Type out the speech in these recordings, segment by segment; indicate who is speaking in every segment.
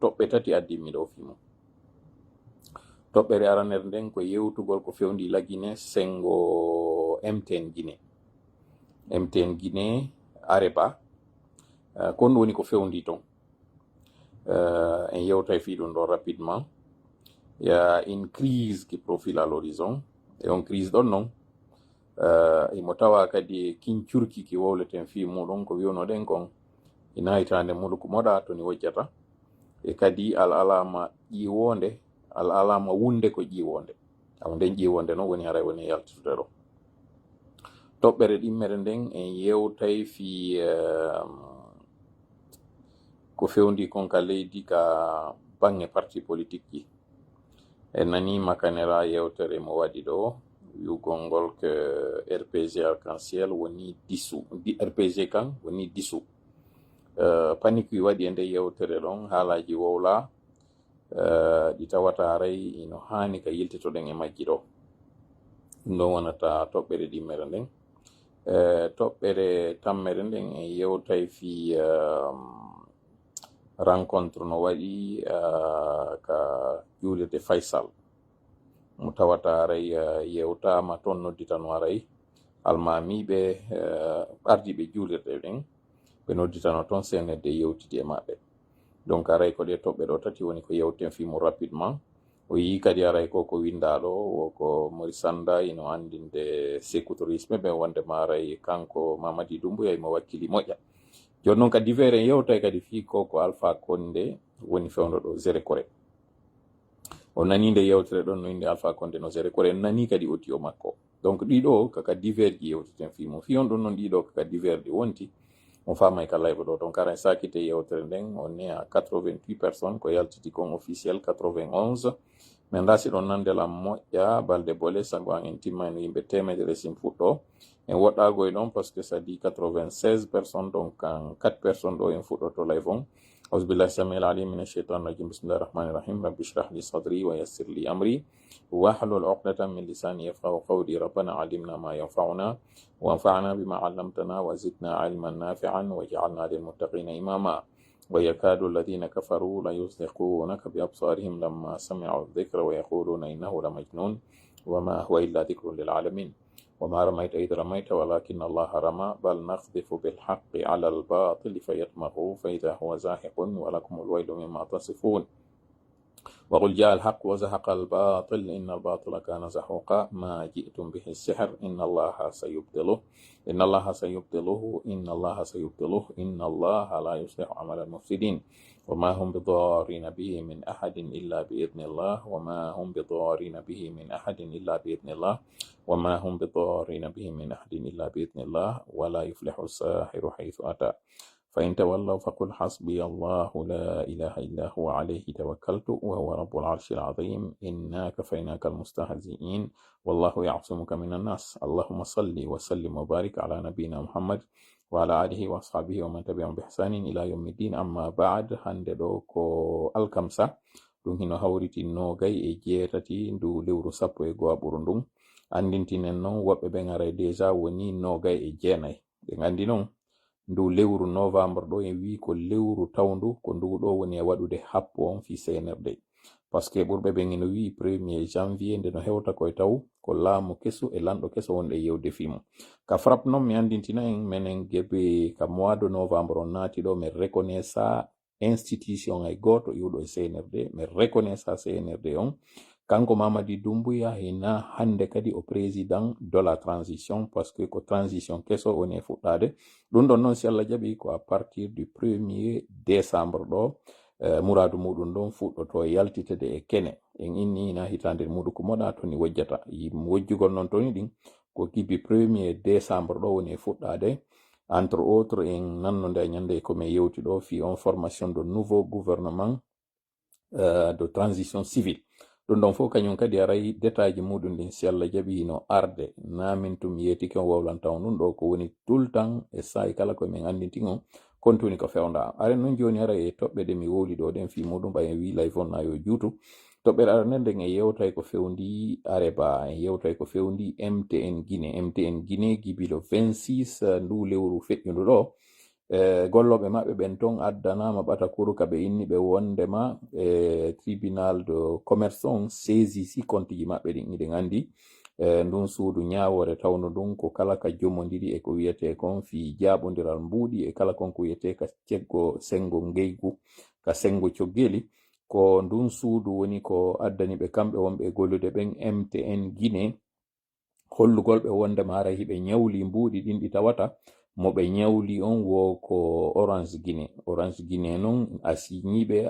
Speaker 1: toɓɓe tati addimi ɗo fimo. Toɓɓere aranere nden ko yewtugol ko fewndi lagine sengo MTN Guinée. MTN Guinée Areba kon woni ko fewndi ton. En yewtay fi ɗum ɗo rapidement. Il y a une crise qui profile à l'horizon, et on crise ɗon non imo tawa kadi kincurki ki wowleten fi muɗum ko wiwnoɗen kon ina hitande muɗum ko moɗa to ni wojjata, e kadi al alama ƴiwonde, al alama wunde ko ƴiwonde. aw nden ƴiwonde no woni haray woni yaltitude ɗo. Toɓɓere ɗimmere nden en yewtay fi ko fewndi kon ka leydi ka bange parti politique ji. En nani makanera yewtere mo waɗi ɗo yugol ngol que RPG Arc-en-Ciel woni dissous, RPG kan woni dissous. Panique wi waɗi e nde yewtere ɗon haalaji wowla ɗi tawata haray ino hani ka yiltitoɗen e majji ɗo. ɗum ɗon wonata toɓɓere ɗimmere nden. Toɓɓere tammere nden en yewtay fi rencontre no waɗi ka juulirde Faysal mo tawata aray yewtama toon nodditano aray almamiɓe ardiɓe juulirde ɗen ɓe nodditano toon senedde yewtidi e maɓɓe. Donc aray ko ɗe toɓɓe ɗo tati woni ko yewten fimo rapidement. O yi kadi aray ko windaɗo woko Maurice Sanda ino andinde Sékou Tourisme ɓe wondema aray kanko Mamadi Doumbouya imo wakkili moƴƴa. Joni noon kadi divers en yewtay kadi fi ko Alpha Condé woni fewndo ɗo Zére Corée. O nani nde yewtere ɗon no inde Alpha Condé no Zére Corée, nani kadi audio makko. Donc ɗiɗo kaka divers ji yewteten fimo fi on ɗon noon ɗiɗo kaka divers ɗi wonti on famay ka layɓe ɗo. Donc aran sakite yewtere nden on est à 88 personnes ko yaltiti kon officiel 91. min rasi ɗon nandelam moƴƴa balde bole sago an en timmani yimɓe temedere sim fuɗɗo en woɗɗagoy ɗon par ce que ça dit 96 personnes, donc en 4 personnes ɗo en fuɗɗoto layfon. auzubillahi samil alim min ashaitan rajim bismillahi rahmani rahim rabbi shrah li sadri wa yassir li amri wahlul uqdatan min lisani yafqahu qawli rabbana alimna ma yanfa'una wanfa'na bima 'allamtana wa zidna 'ilman nafi'an waj'alna lil muttaqina imama. ويكاد الذين كفروا ليزلقونك بأبصارهم لما سمعوا الذكر ويقولون إنه لمجنون وما هو إلا ذكر للعالمين وما رميت إذ رميت ولكن الله رمى بل نقذف بالحق على الباطل فيدمغه فإذا هو زاهق ولكم الويل مما تصفون وقل جاء الحق وزهق الباطل إن الباطل كان زهوقا ما جئتم به السحر إن الله سيبطله إن الله سيبطله إن الله سيبطله إن الله لا يصلح عمل المفسدين وما هم بضارين به من أحد إلا بإذن الله وما هم بضارين به من أحد إلا بإذن الله وما هم بضارين به من أحد إلا بإذن الله ولا يفلح الساحر حيث أتى فإن تولوا فقل حسبي الله لا إله إلا هو عليه توكلت وهو رب العرش العظيم إنا كفيناك المستهزئين والله يعصمك من الناس اللهم صل وسلم وبارك على نبينا محمد وعلى آله وأصحابه ومن تبعهم بإحسان إلى يوم الدين أما بعد هندلوكو الكمسة ɗum hino hawriti nogay e jeetati ndu lewru sappo e go'a ɓurundum andintinen noon woɓɓe ɓe ngaray déjà woni nogay e jeenay ɓe gandi noon ndu lewru novembre ɗo en wi ko lewru tawndu ko nduɗo woni e waɗude happo on fi senerde parce que ɓurɓe ɓen ino wi 1er janvier nde no hewta koye taw ko laamu kesu e lanɗo keso wonɗe yewde fimo ka frappe noon mi andintina en menen gebe ka mois de novembre on naati ɗo min reconnaissa institution ay goto iwɗo e CNRD min reconnaissa CNRD on kanko Mamadi Doumbouya hina hande kadi o président de la transition parce que ko transition keso woni e fuɗɗade ɗum ɗon noon si Allah jaɓi ko à partir du 1er décembre ɗo muradu muɗum ɗon fuɗɗoto yaltitede e kene en inni ina hitande muɗum ko moɗa toni wojjata wojjugol noon toni ɗin ko kibi 1er décembre ɗo woni e fuɗɗade entre autres en nannode e ñande komin yewti ɗo fi on formation de nouveau gouvernement de transition civile ɗum ɗon fof kañum kadi aray détail ji muɗum ɗin si Allah jaɓi no arde namin tum yeytiki on wawlantaw ɗum ɗo ko woni tout le temps e sa'i kala komin andinti on kontuni ko fewnda aren noon joni aray e toɓɓe ɗe mi wowli ɗo ɗen fi muɗum ɓay en wi layfon na yo juutu toɓɓere arane nden en yewtay ko fewndi Areba en yewtay ko fewndi MTN Guinée gibi le 26 ndu lewru feƴƴundu ɗo golloɓe maɓɓe ɓen ton addanama ɓatakuru ka ɓe inni ɓe wondema tribunal de commerce on saisi si compte ji maɓɓe ɗin iɗen andi ndun suudu ñawore tawno ɗum ko kala ka jomodiri e ko wiyete kon fi jaɓodiral mbuuɗi e kala kon ko wiyete ka ceggo sengo ngeygu ka sengo coggeli ko ndun suudu woni ko addani ɓe kamɓe wonɓe gollude ɓen MTN Guinée hollugol ɓe wondema hara hiɓe ñawli mbuuɗi ɗin ɗi tawata mo ɓe ñawli on wo ko Orange Guinée noon a signiɓe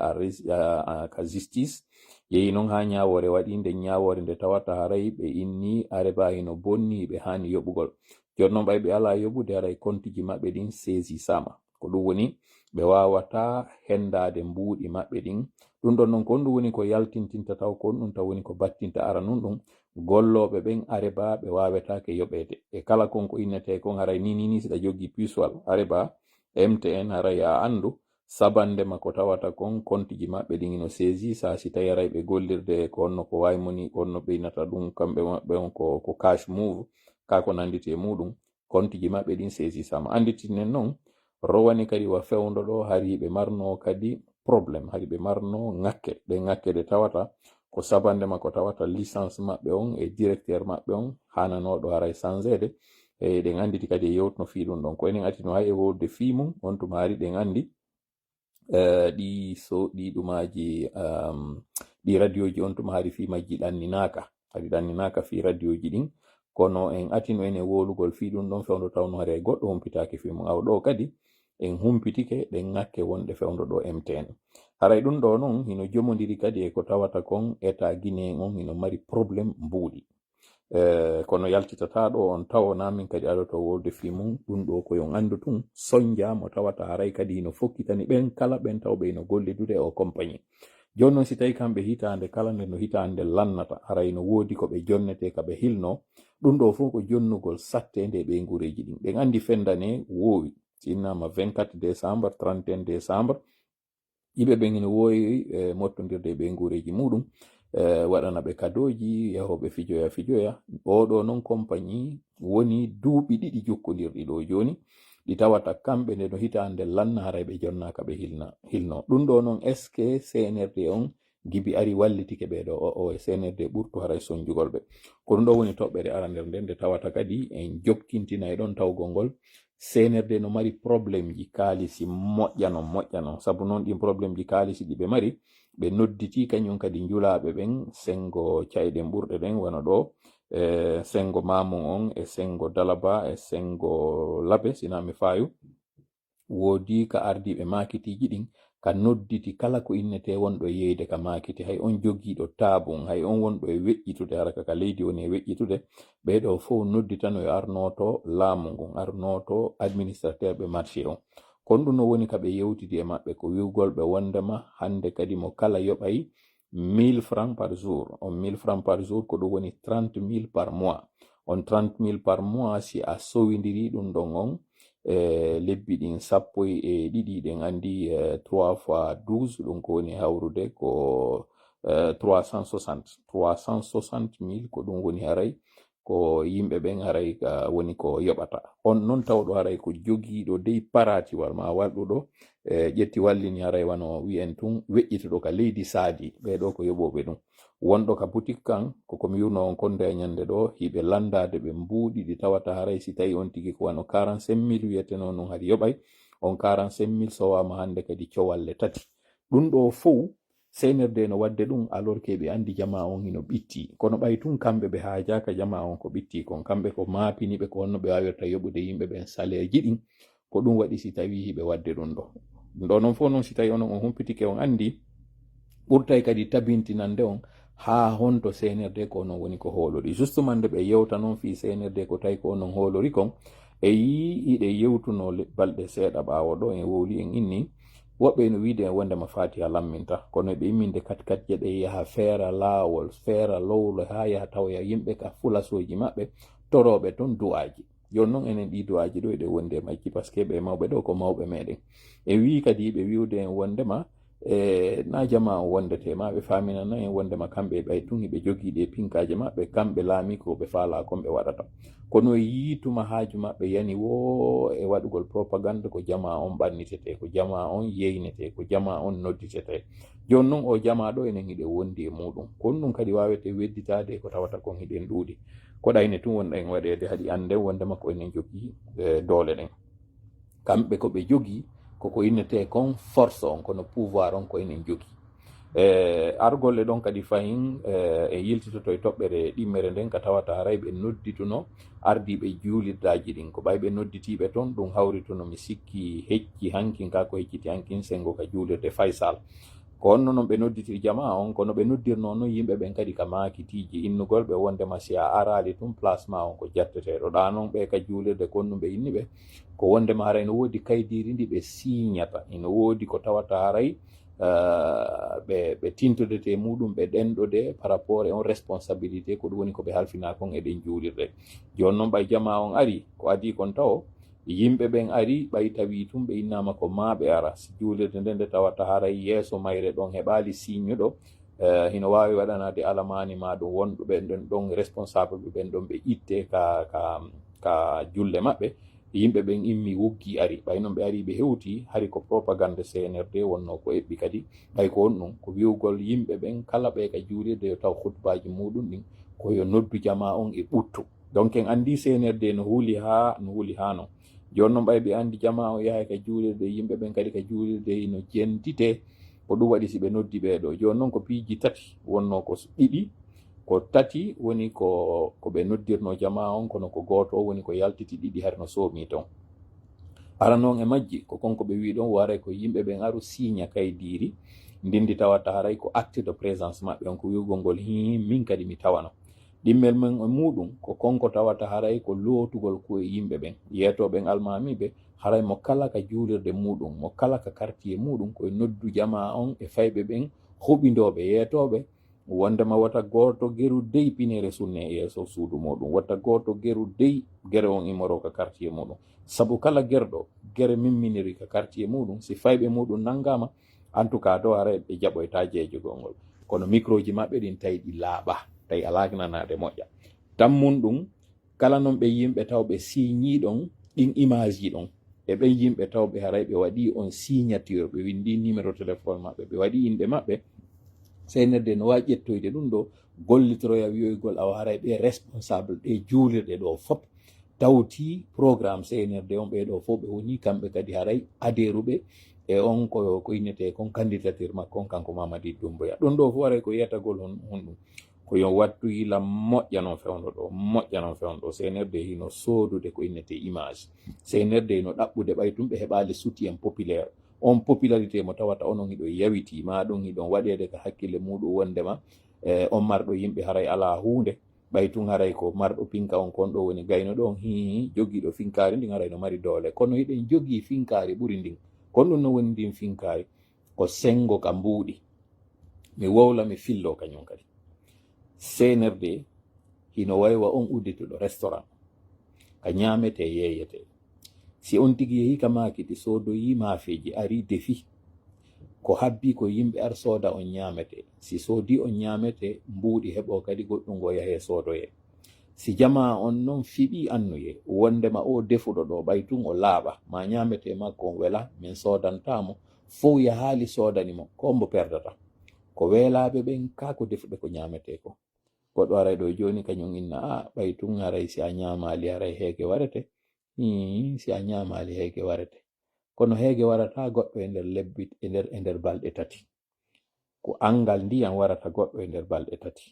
Speaker 1: ka justice yehi noon ha ñawore waɗi nde ñawore nde tawata haray ɓe inni areba hino bonni ɓe hani yoɓugol joni noon ɓay ɓe ala yoɓude haray kontiji maɓɓe ɗin saisi sama ko ɗum woni ɓe wawata hendade mbuuɗi maɓɓe ɗin ɗum ɗon noon ko ɗum woni ko yaltintinta taw ko ɗum taw woni ko battinta ara nun ɗum golloɓe ɓen areba ɓe wawetake yoɓede e kala kon ko innete kon haray ni siɗa jogui puisual areba MTN haray a andu sabandema ko tawata kon kontiji maɓɓe ɗin ino saisi sa si tawi aray ɓe gollirde ko onno ko waymoni ko onno ɓeynata ɗum kamɓe maɓɓe on ko cash move ka ko nandite muɗum kontiji maɓɓe ɗin saisi sama anditinen noon rowani kadi wa fewndo ɗo hari ɓe marno kadi probléme hari ɓe marno ŋakke ɗe ŋakke ɗe tawata ko sabandema ko tawata licence maɓɓe on e directeur maɓɓe on hananoɗo haray changede e ɗen anditi kadi e yewtuno fi ɗum ɗon ko enen atino hay e wowde fi mum on tuma hari ɗen andi ɗi ɗumaji ɗi radio ji on tuma hari fi majji ɗanninaka fi radio ji ɗin kono en atino en e wolugol fi ɗum ɗon fewndo tawno hari goɗɗo humpitaki fi mum awɗo kadi en humpitike ɗen ŋakke wonɗe fewndo ɗo MTN haray ɗum ɗo noon hino jomodiri kadi e ko tawata kon état Guinée on hino mari probléme mbuuɗi kono yaltitata ɗo on tawona min kadi aɗoto wolde fi mum ɗum ɗo koyon andu tun soñja mo tawata haray kadi hino fokkitani ɓen kala ɓen tawɓe hino gollidude o compagnie joni noon si tawi kamɓe hitande kala nde no hitande lannata haray no woodi ko ɓe jonnete ka ɓe hilno ɗum ɗo fof ko jonnugol sattede ɓe gureji ɗin ɓen andi fendane woowi sinnama 24 décembre 31 décembre yiɓe ɓen ene woowi mottodirde ɓe gureji muɗum waɗana ɓe kadoji yahoɓe fijoya oɗo noon compagnie woni duuɓi ɗiɗi jokkodirɗi ɗo joni ɗi tawata kamɓe nde no hitande lanna haray ɓe jonnaka ɓe hilno ɗum ɗo noon est ce que CNRD on gibi ari wallitike ɓeɗo o e CNRD ɓurtu haray soñjugol ɓe ko ɗum ɗo woni toɓɓere arander nden nde tawata kadi en jokkintina e ɗon tawgol ngol CNRD no mari probléme ji kaalisi moƴƴanon sabu noon ɗin probléme ji kaalisi ɗi ɓe mari ɓe nodditi kañum kadi njulaɓe ɓen sengo cayɗen ɓurɗe ɗen wona ɗo sengo mamum on e sengo dalaba e sengo labe sinami fayu woodi ka ardiɓe makitiji ɗin ka nodditi kala ko innete wonɗo yeyde ka makiti hay on jogiiɗo taabum hay on wonɗo e weƴƴitude haraka ka leydi woni e weƴƴitude ɓeɗo fof nodditano e arnoto laamu ngun arnoto administrateur ɓe marché on kon ɗum no woni ka ɓe yewtidi e maɓɓe ko wiwgol ɓe wondema hande kadi mo kala yoɓay 1000 francs par jour on 1000 francs par jour ko ɗum woni 30 000 par mois on 30 000 par mois si a sowidiri ɗum ɗon on lebbi ɗin sappo e ɗiɗi ɗen andi 3 fois 12 ɗum ko woni hawrude ko 360 000 ko ɗum woni haray ko yimɓe ɓen haray woni ko yoɓata on noon tawɗo haray ko jogiiɗo dey paratiwal ma walɗuɗo ƴetti wallini haray wano wi'en tun weƴƴituɗo ka leydi saadi ɓeɗo ko yoɓoɓe ɗum wonɗo ka boutique kan koko mi wiwno on konde e ñande ɗo hiɓe landade ɓe mbuuɗi ɗi tawata haray si tawi on tigi ko wano 45 000 wiyeteno noon hadi yoɓay on 45 000 sowama hande kadi cowalle tati ɗum ɗo fof CNRD no wadde ɗum alors que ɓe andi jama on hino ɓitti kono ɓay tun kamɓe ɓe haajaka jama on ko ɓitti kon kamɓe ko maapiniɓe ko honno ɓe wawirta yoɓude yimɓe ɓen salaire ji ɗin ko ɗum waɗi si tawi hiɓe wadde ɗum ɗo ɗo noon fof noon si tawi onon on humpitike on andi ɓurtay kadi tabintinande on ha honto CNRD ko onon woni ko hoolori justement nde ɓe yewta noon fi CNRD ko tawi ko onon hoolori kon e yi iɗe yewtuno balɗe seeɗa ɓaawo ɗo en wowli en inni woɓɓe no wiide wondema fatiha lamminta kono ɓe imminde kat jeɗe yaha feera laawol feera lowlo ha yaha tawya yimɓe ka fulasoji maɓɓe toroɓe toon du'aji joni noon enen ɗi du'aji ɗo eɗe wondi e majji par ce que ɓe mawɓe ɗo ko mawɓe meɗen e wi kadi ɓe wiwde en wondema na jama wondete ma ɓe famina na en wondema kamɓe ɓay tun ɓe jogiiɗe pinkaje maɓɓe kamɓe laami ko ɓe faala kon ɓe waɗata kono yiituma haaju maɓɓe yani wo e waɗugol propagande ko jama on ɓannitete ko jama on yeynete ko jama on nodditete joni noon o jama ɗo enen hiɗe wondi e muɗum kon ɗum kadi wawete wedditade ko tawata kon hiɗen ɗuuɗi koɗayne tun wonɗa en waɗede haɗi ande wondema ko enen jogii doole ɗen kamɓe ko ɓe jogii koko innete kon force on kono pouvoir on ko enen jogii argolle ɗon kadi fayin e yiltitoto e toɓɓere ɗimmere nden ka tawata haray ɓe noddituno ardiɓe juulirdaji ɗin ko ɓay ɓe nodditiɓe toon ɗum hawrituno mi sikki hecci hankin ka ko hecciti hankin sengo ka juulirde faysal ko onno noon ɓe nodditir jama on kono ɓe noddirno noon yimɓe ɓen kadi ka makitiji innugol ɓe wondema si a arali tum placement on ko jetteteɗo ɗa noon ɓe ka juulirde konɗum ɓe inni ɓe ko wondema haray no woodi kaydiri ndi ɓe signata ino woodi ko tawata haray ɓe tintodete muɗum ɓe ɗenɗode par rapport e on responsabilité ko ɗum woni ko ɓe halfina kon eɗen juulirde joni noon ɓay jama on ari ko adi kon taw yimɓe ɓen ari ɓay tawi tum ɓe innama ko maɓe ara si juulirde nde nde tawata haray yeeso mayre ɗon heɓali signe ɗo hino wawi waɗanade alamani ma ɗum wonɗuɓe ɓen ɗon responsable ɓe ɓen ɗon ɓe itte ka julle maɓɓe yimɓe ɓen immi woggi ari ɓay noon ɓe ari ɓe hewti hari ko propagande CNRD wonno ko eɓɓi kadi ɓay ko on ɗum ko wiwgol yimɓe ɓen kala ɓe ka juulirde yo taw hutbaji muɗum ɗin koyo noddu jama on e ɓuttu donc en andi CNRD no huuli ha non joni noon ɓay ɓe andi jama o yaha ka juulirde yimɓe ɓen kadi ka juulirde no jentite ko ɗum waɗi si ɓe noddi ɓeɗo joni noon ko piiji tati wonno ko ɗiɗi ko tati woni ko ɓe noddirno jama on kono ko goto o woni ko yaltiti ɗiɗi har no soomi ton ara noon e majji ko konko ɓe wi ɗon waray ko yimɓe ɓen aru signa kaydiri ndindi tawata haray ko acte de présence maɓɓe on ko wiwgol ngol min kadi mi tawano ɗimmel men e muɗum ko konko tawata haray ko lootugol ko e yimɓe ɓen yetoɓen almamiɓe haray mo kala ka juulirde muɗum mo kala ka quartier muɗum koye noddu jama on e fayɓe ɓen hoɓindoɓe yetoɓe wondema wata goto geru dey pinere sunne e yeeso suudu muɗum watta goto geru dey gere on imoro ka quartier muɗum saabu kala gerɗo gere mimminiri ka quartier muɗum si fayɓe muɗum nangama en tout cas do haray ɓe jaɓoyta jeejugol ngol kono microji maɓɓe ɗin tawi ɗi laaɓa tawi alagnanade moƴƴa tammun ɗum kala noon ɓe yimɓe taw ɓe signi ɗon ɗin image ji ɗon e ɓen yimɓe taw ɓe haray ɓe waɗi on signature ɓe windi numéro téléphone maɓɓe ɓe waɗi inde maɓɓe CNRD no wawi ƴettoyde ɗum ɗo gollitoroya wiyoygol awa haray ɓe responsable ɗe juulirɗe ɗo fop tawti programme CNRD on ɓeɗo fof ɓe woni kamɓe kadi haray adéruɓe e on ko innete kon candidature makko on kanko Mamady Doumbouya ɗum ɗo fof waray ko yiyatagol hon ɗum ko yo wattu yila moƴƴa noon fewno ɗo CNRD hino soodude ko innete image CNRD no ɗaɓɓude ɓay tum ɓe heɓali soutien populaire on popularité mo tawata onon hiɗo yawiti ma ɗum hiɗon waɗede ka hakkille muɗum wondema on marɗo yimɓe haray ala hunde ɓay tun haray ko marɗo pinka on kon ɗo woni gayno ɗon jogiiɗo finkari ndin haray no mari doole kono hiɗen jogii finkari ɓuri ndin kon ɗum no woni ndin finkari ko sengo ka mbuuɗi mi wowla mi fillo kañum kadi CNRD hino waywa on uddituɗo restaurant ka ñamete yeyete si on tigi yehi ka makiti sodoyi mafeji ari defi ko habbi ko yimɓe ar sooda on ñamete si soodi on ñamete mbuuɗi heɓo kadi goɗɗum ngo yahe soodoye si jama on noon fiɓi annuye wondema o defuɗo ɗo ɓay tun o laaɓa ma ñamete makko on wela min soodantamo fof yahaali soodanimo ko mbo perdata ko weelaɓe ɓen ka ko defuɓe ko ñamete ko goɗɗo haray ɗo joni kañum inna ɓay tun haray si a ñamali haray heege warete si a ñamali heege warete kono heege warata goɗɗo e nder lebbi e nder balɗe tati ko angal ndiyam warata goɗɗo e nder balɗe tati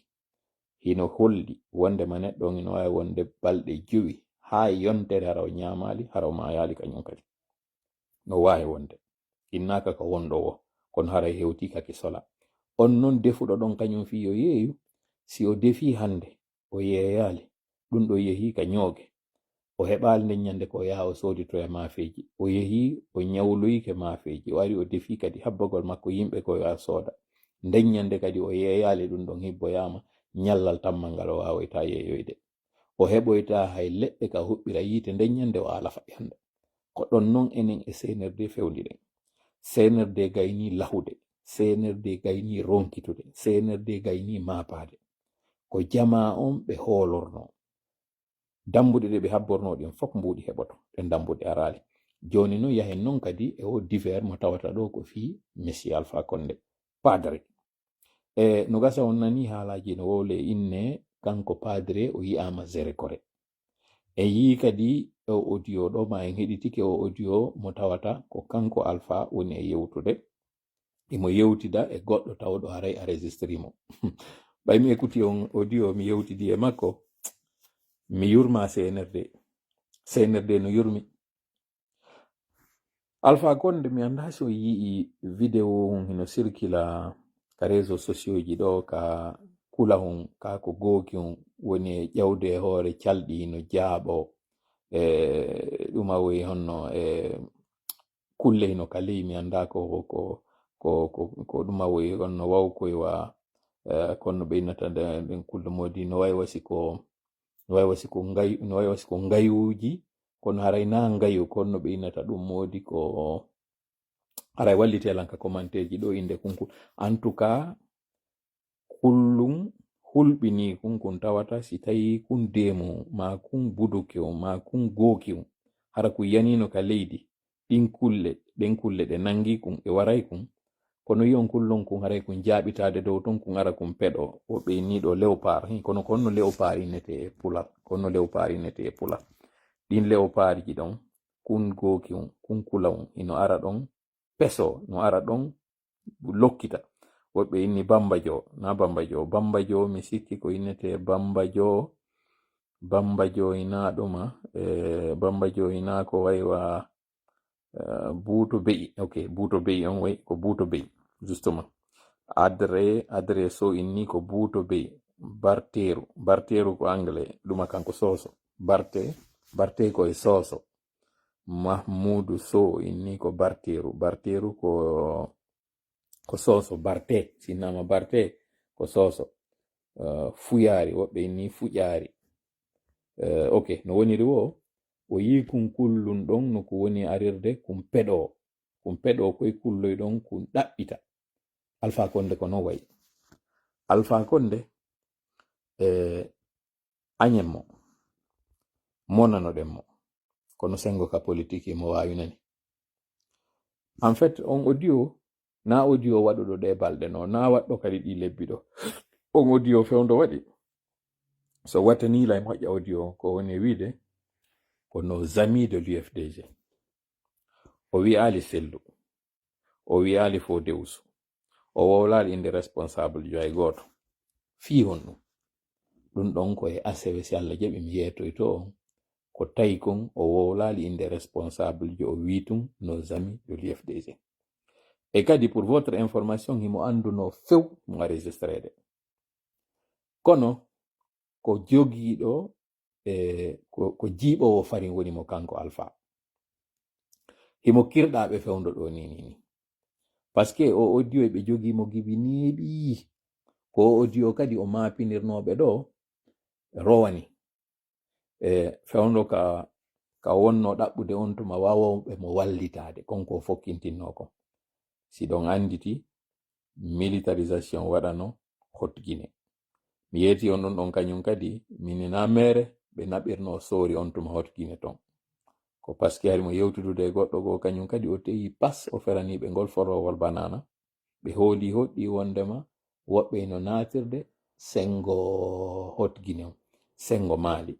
Speaker 1: hino holli wondema neɗɗo hino wawi wonde balɗe 5 ha yontere hara o ñamali hara o mayali kañum kadi no wawi wonde innaka ko wonɗowo kono haray hewti kaki sola on noon defuɗo ɗon kañum fi yo yeeyu si o defi hande o yeeyali ɗum ɗo yehi ka ñooge o heɓali nden ñande ko yaha o sooditoya mafeji o yehi o ñawloyke mafeji o ari o defi kadi habbagol makko yimɓe ko ya sooda nden ñande kadi o yeeyali ɗum ɗon hibboyama ñallal tammal ngal o wawoyta yeeyoyde o heɓoyta hay leɗɗe ka huɓɓira yiite nden ñande o ala faɓi hande ko ɗon noon enen e CNRD fewniɗen CNRD gayni lahude senerde gayni ronkitude senerde gayni mapade ko jama on ɓe holorno dambuɗe ɗe ɓe habborno ɗin fof mbuɗi heɓoto ɗen dambuɗe arali joni no yahen non kadi e o divers mo tawata ɗo ko fi Messi Alpha Condé padre no gasa on nani haalaji no wowle inne kanko padre o yiyama zere kore e yi kadi o audio ɗo ma en heɗitike o audio mo tawata ko kanko Alpha woni e yewtude imo yewtida e goɗɗo tawɗo haray a registri mo ɓay mi écouti on audio mi yewtidi e makko mi yurma senerde no yurmi Alpha Condé mi anda so yii vidéo on hino circula ka réseaux sociaux ji ɗo ka kula hon ka ko gooki on woni e ƴewde hoore calɗi no jaaɓo ɗuma woyi honno kulle hino ka ley mi anda ko ɗuma woyi honno wawkoy wa konno ɓeynata ɗen kulle modi no way wasi ko ngayuji kono haray na ngayu konno ɓeynata ɗum modi ko haray wallitelan ka commenteji ɗo inde kunkun en tout cas kullum hulɓini kunkun tawata si tawi kun demo ma kun budukew ma kun gokiw hara ku yanino ka leydi ɗen kulle ɗe nangi kun e waray kun kono yon kullon kun haray kun jaɓitade dow ton kun ara kun peɗo o ɓeyniɗo léopard kono konno léopard inete e pular ɗin léopard ji ɗon kun goki on kun kula on ino ara ɗon peso no ara ɗon lokkita woɓɓe inni bambajo na bambajo mi sikki ko innete bambajo ina ɗuma bambajo ina ko waywa buuto be'i buuto be'i on way ko buuto be'i justement adre so inni ko buuto be'i barteru ko anglais ɗuma kanko soso barte ko e soso mahmudu so inni ko barteru ko soso barte sinnama barte ko soso fuyari woɓɓe inni fuƴari no woniri o yi kun kullun ɗon no ko woni arirde kun peɗo koye kulloy ɗon kun ɗaɓɓita Alpha Condé ko non wayi Alpha Condé añen mo monanoɗen mo kono sengo ka politique mo wawi nani en fait on audio na audio waɗuɗo ɗe balɗe no na waɗɗo kadi ɗi lebbi ɗo on audio fewndo waɗi so wattanila e moƴƴa audio ko woni wiide ko nos amis de l'UFDG o wiyali sellu o wiyali fo dewsu o wowlali inde responsable jo ay goto fi hon ɗum ɗon ko e ACW si Allah jaɓi mi yeetoy to on ko tawi kon o wowlali inde responsable jo o wi tum nos amis de l'UFDG e kadi pour votre information himo anduno few mo enregistrede kono ko jogiiɗo ko jiiɓowo farin woni mo kanko Alpha himo kirɗaɓe fewndo ɗo ni par ce que o audio ɓe jogimo gibi neeɓi ko audio kadi o mapinirnoɓe ɗo rowani fewndo ka wonno ɗaɓɓude on tuma wawoɓe mo wallitade konko fokkintinno kon si ɗon anditi militarisation waɗano Hot Guinée mi yeeti on ɗon kañum kadi minina mere ɓe naɓirno sori on tuma Hot Guinée ton ko par ce que hari mo yewtudude goɗɗo go kañum kadi o teyi pas o feraniɓe ngol forowol banana ɓe hooli hoɗɗi wondema woɓɓe no natirde sengo Hot Guinée sengo Mali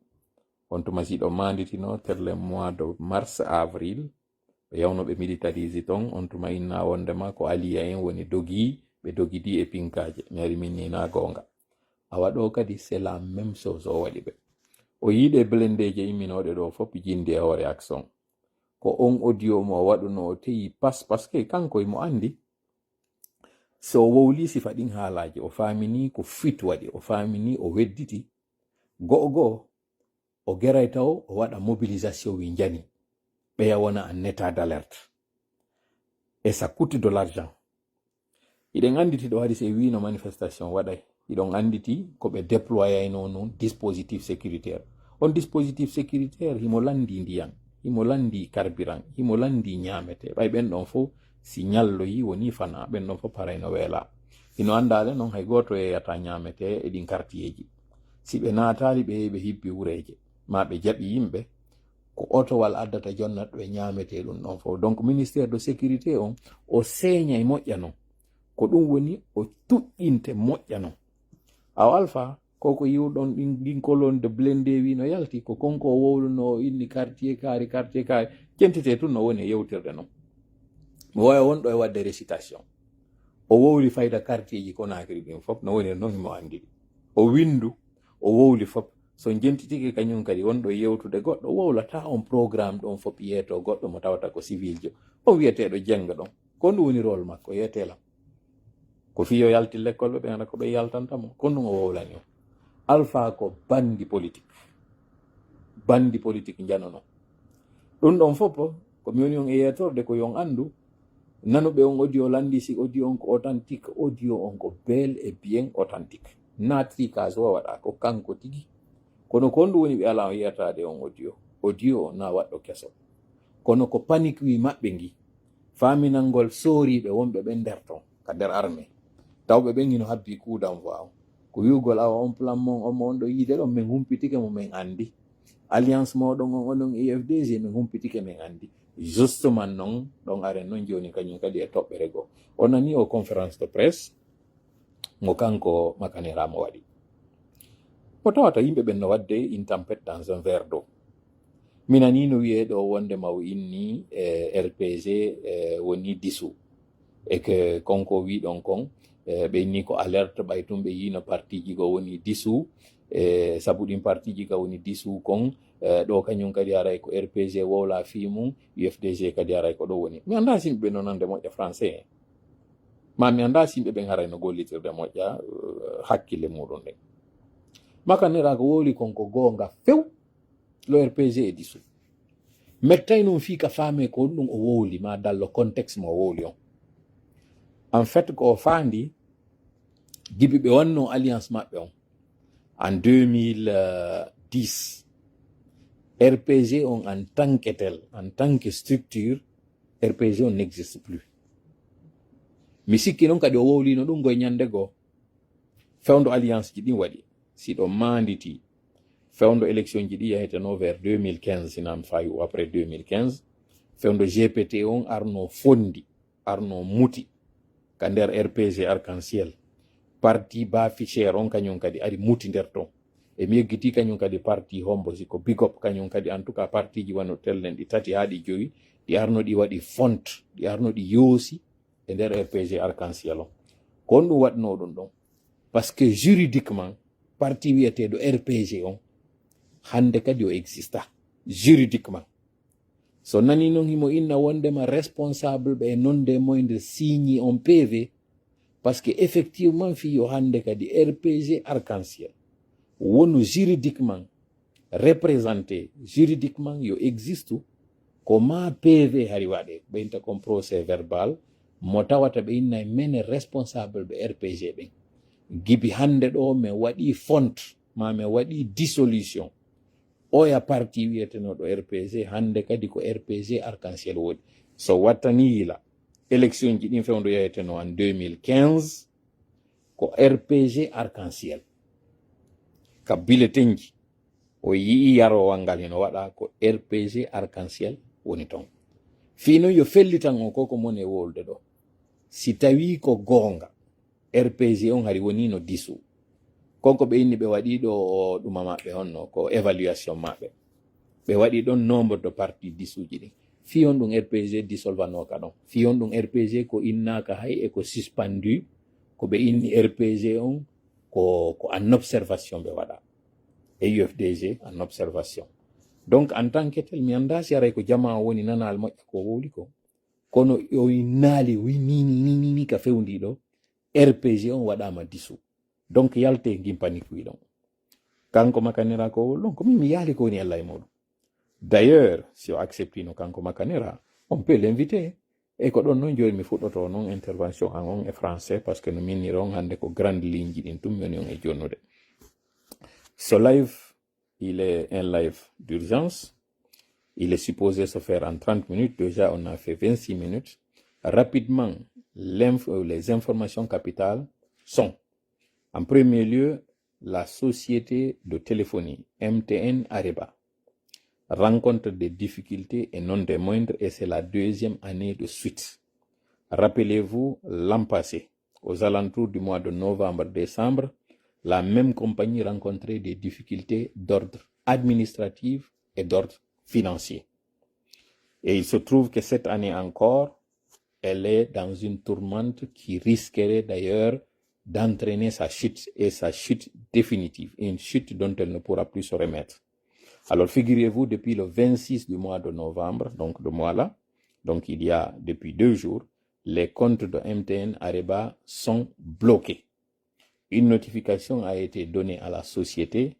Speaker 1: on tuma si ɗo manditino terle mois de mars avril ɓe yawnoɓe militarise ton on tuma inna wondema ko aliya en woni ɓe dogidi e pinkaje mi ari min nina gonga awa ɗo kadi c'est la même chose o waɗi ɓe o yiɗe blendeje imminoɗe ɗo fof jindi e hoore action ko on audio mo waɗuno o teyi pas parce que kanko mo andi so o wowli sifa ɗin haalaji o famini ko fit waɗi o famini o wedditi go'o o geray taw o waɗa mobilisation wi jani ɓeya wona en état d'alerte et ça coûte de l'argent iɗen anditi ɗo haadi se wino manifestation waɗay iɗon anditi ko ɓe déployayno noon dispositif sécuritaire on dispositif sécuritaire himo landi ndiyam himo landi carburant himo landi ñamete ɓay ɓen ɗon fof si ñallo yi woni fana ɓen ɗon fof parayno weela ino andale noon hay goto e yata ñamete e ɗin quartier ji si ɓe naatali ɓe hibbi wureje ma ɓe jaɓi yimɓe ko otowal addata jonnat ɓe ñamete ɗum ɗon fof donc ministére de sécurité on o seeñay moƴƴa non ko ɗum woni o tuƴƴinte moƴƴa non aw alpha koko yiwɗon ɗin kolonde blende wi no yalti ko konko o wowluno inni quartier kaari jentite tun no woni e yewtirde non mi woya wonɗo e wadde récitation o wowli fayda quartier ji Conakry ɗin fof no woni noon mo anndi o windu o wowli fof so jentitiki kañum kadi wonɗo yewtude goɗɗo wowlata on programme ɗon fof yeeto goɗɗo mo tawata ko civil jo on wiyeteɗo jenga ɗon ko ɗum woni rôle makko yeetelam ko fiyo yalti l'école ɓe anda ko ɓe yaltantamo ko ɗum o wowlani o alpha ko bandi politique janono ɗum ɗon fof ko mi woni on e yettorde ko yon andu nanuɓe on audio landisi audio on ko authentique audio on ko bel et bien authentique natricage o waɗa ko kanko tigi kono ko ndu woni ɓe ala o yiyatade on audio o na waɗɗo keso kono ko panique wi maɓɓe gi faminalngol sooriɓe wonɓe ɓe nder ton ka nder armée tawɓe ɓen hino habbi kuudan fo aw ko wiwgol awa on plan mon omo on ɗo yiide ɗon min humpitike mo min andi alliance moɗon on onon EFDG min humpitike min andi justement noon ɗon aren noon joni kañum kadi e toɓɓere goo o nani o conférence de presse mo kanko Makanera mo waɗi mo tawata yimɓe ɓen no wadde une tempête dans un verre d'eau minani no wiye ɗo wonde maw inni RPG woni dissous et que konko wiɗon kon ɓe inni ko alerte ɓay tum ɓe yino parti ji go woni dissous sabu ɗin parti ji ka woni dissous kon ɗo kañum kadi aray ko RPG wowla fi mum UFDG kadi aray ko ɗo woni mi anda simɓe ɓe no nande moƴƴa français ma mi anda simɓe ɓen haray no gollitirde moƴƴa hakkille muɗum ɗen Makanera ko wowli konko goonga few lo RPG e dissous mettay noon fi ka faame ko ɗum o wowli ma dallo contexte mo wowli on en fait ko o faandi gibi ɓe wanno alliance maɓɓe on en 2010 RPG on en tant que tel en tant que structure RPG on n'existe plus mi sikki noon kadi o wowlino ɗum goye ñande goo fewndo alliance ji ɗin waɗi siɗo manditi fewndo élection ji ɗi yahiteno vers 2015 sinam fayi ou après 2015 fewndo GPT on arno fondi arno muti ka nder RPG arc-en-ciel parti bafichère on kañum kadi ari muti nder ton e mi yeggiti kañum kadi parti hombo siko big up kañum kadi en tout cas parti ji wano tellen ɗi tati ha ɗi joyi ɗi arno ɗi waɗi font ɗi arno ɗi yoosi e nder RPG arc-en-ciel on ko on ɗum waɗno ɗum ɗon parce que juridiquement parti wiyeteɗo RPG on hande kadi o exista juridiquement so nani noon himo inna wondema responsable ɓe nonde moyde signi on PV parce que effectivement fiyo hande kadi RPG arc-en-ciel wonu juridiquement représenté juridiquement yo existe ko ma PV hari waɗe ɓeynta kon procès verbal mo tawata ɓe inna mene responsable ɓe RPG ɓen gibi hande ɗo mi waɗi font ma mi waɗi dissolution oya parti wiyetenoɗo RPG hande kadi ko RPG arc-en-ciel woni so wattani yila élection ji ɗin fewndo yahiteno en 2015 ko RPG arc-en-ciel ka bulletin ji o yii yarowal ngal heno waɗa ko RPG arc-en-ciel woni ton fino yo fellitan on koko moni e wolde ɗo si tawi ko goonga RPG on hari woni no dissous konko ɓe inni ɓe waɗi ɗo ɗuma maɓɓe honno ko évaluation maɓɓe ɓe waɗi ɗon nombre de parti dissous ji ɗin fiyon ɗum RPG dissolvanoka ɗon fiyon ɗum RPG ko innaka hay e ko suspendu ko ɓe inni RPG on ko en observation ɓe waɗa e UFDG en observation donc en tant que tel mi anda si aray ko jama woni nanal moƴƴa ko wowli ko kono o naali wi ni ka fewndiɗo RPG on waɗama dissous donc yalte gimpani kuiɗon kanko Makanera ko wol ɗon komin mi yaali ko woni Allah e muɗum d'ailleurs si o acceptino kanko Makanera on peut l'inviter e ko ɗon noon joni mi fuɗɗoto noon intervention an on e français parce que no minniron hande ko grande ligne ji ɗin tum mi woni on e jonnude ce live il est un live d'urgence il est supposé se faire en 30 minutes déjà on a fait 26 minutes Rapidement, les informations capitales sont, en premier lieu, la société de téléphonie MTN Areba rencontre des difficultés et non des moindres, et c'est la deuxième année de suite. Rappelez-vous, l'an passé, aux alentours du mois de novembre-décembre, la même compagnie rencontrait des difficultés d'ordre administratif et d'ordre financier. Et il se trouve que cette année encore, elle est dans une tourmente qui risquerait d'ailleurs d'entraîner sa chute, et sa chute définitive, une chute dont elle ne pourra plus se remettre. Alors figurez-vous, depuis le 26 du mois de novembre, donc le mois-là, donc il y a depuis 2 jours, les comptes de MTN Areba sont bloqués. Une notification a été donnée à la société